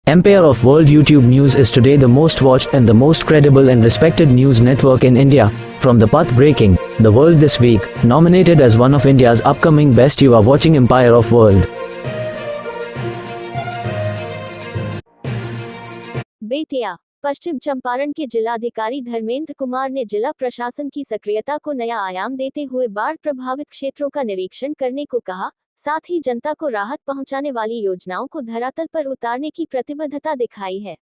Empire of World YouTube News is today the most watched and the most credible and respected news network in India. From the path breaking, The World This Week, nominated as one of India's upcoming best, you are watching Empire of World. Bettiah पश्चिम चंपारण के जिलाधिकारी धर्मेंद्र कुमार ने जिला प्रशासन की सक्रियता को नया आयाम देते हुए बाढ़ प्रभावित क्षेत्रों का निरीक्षण करने को कहा, साथ ही जनता को राहत पहुंचाने वाली योजनाओं को धरातल पर उतारने की प्रतिबद्धता दिखाई है।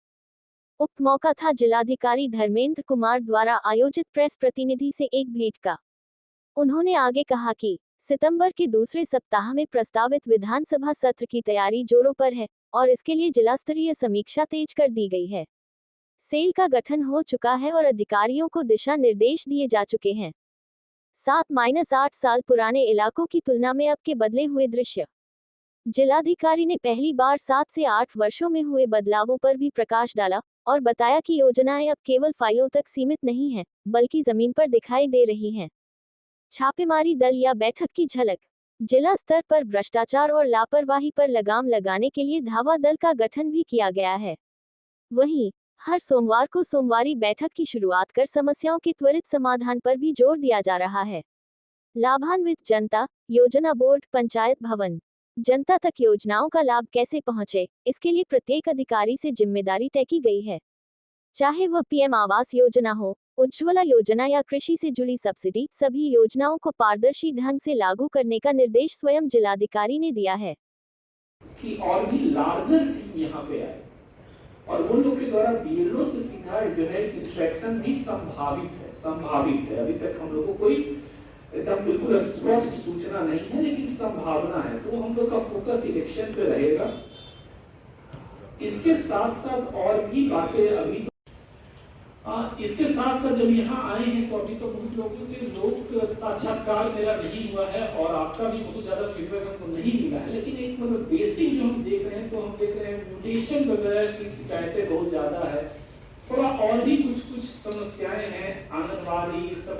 उक्त मौका था जिलाधिकारी धर्मेंद्र कुमार द्वारा आयोजित प्रेस प्रतिनिधि से एक भेंट का। उन्होंने आगे कहा कि सितंबर के दूसरे सप्ताह में प्रस्तावित विधानसभा सत्र की तैयारी जोरों पर है और इसके लिए जिला स्तरीय समीक्षा तेज कर दी गई है। सेल का गठन हो चुका है और अधिकारियों को दिशा निर्देश दिए जा चुके हैं। 7-8 साल पुराने इलाकों की तुलना में अब के बदले हुए दृश्य। जिलाधिकारी ने पहली बार 7 से 8 वर्षों में हुए बदलावों पर भी प्रकाश डाला और बताया कि योजनाएं अब केवल फाइलों तक सीमित नहीं हैं, बल्कि जमीन पर दिखाई दे रही हैं। छापेमारी दल या बैठक की झलक। जिला स्तर पर भ्रष्टाचार और लापरवाही पर लगाम लगाने के लिए धावा दल का गठन भी किया गया है। वहीं हर सोमवार को सोमवारी बैठक की शुरुआत कर समस्याओं के त्वरित समाधान पर भी जोर दिया जा रहा है। लाभान्वित जनता, योजना बोर्ड, पंचायत भवन। जनता तक योजनाओं का लाभ कैसे पहुंचे, इसके लिए प्रत्येक अधिकारी से जिम्मेदारी तय की गई है। चाहे वह पीएम आवास योजना हो, उज्ज्वला योजना या कृषि से जुड़ी सब्सिडी, सभी योजनाओं को पारदर्शी ढंग से लागू करने का निर्देश स्वयं जिलाधिकारी ने दिया है कि और भी लार्जर टीम यहाँ पे आए और उन लोग के द्वारा बीएलओ से सीधा जो है इंटरेक्शन भी संभावित है। अभी तक हम लोग को कोई एकदम बिल्कुल स्पष्ट सूचना नहीं है, लेकिन संभावना है। तो हम लोग का फोकस इलेक्शन पे रहेगा। इसके साथ साथ और भी बातें अभी इसके साथ साथ जब यहाँ आए हैं तो अभी तो बहुत लोगों से लोग साक्षात्कार मेरा नहीं हुआ है और आपका भी बहुत ज्यादा फीडबैक हमको नहीं मिला है, लेकिन एक मतलब बेसिक जो हम देख रहे हैं तो हम देख रहे हैं म्यूटेशन वगैरह की शिकायतें बहुत ज्यादा है। थोड़ा और भी कुछ समस्याएं हैं, आंगनबाड़ी सब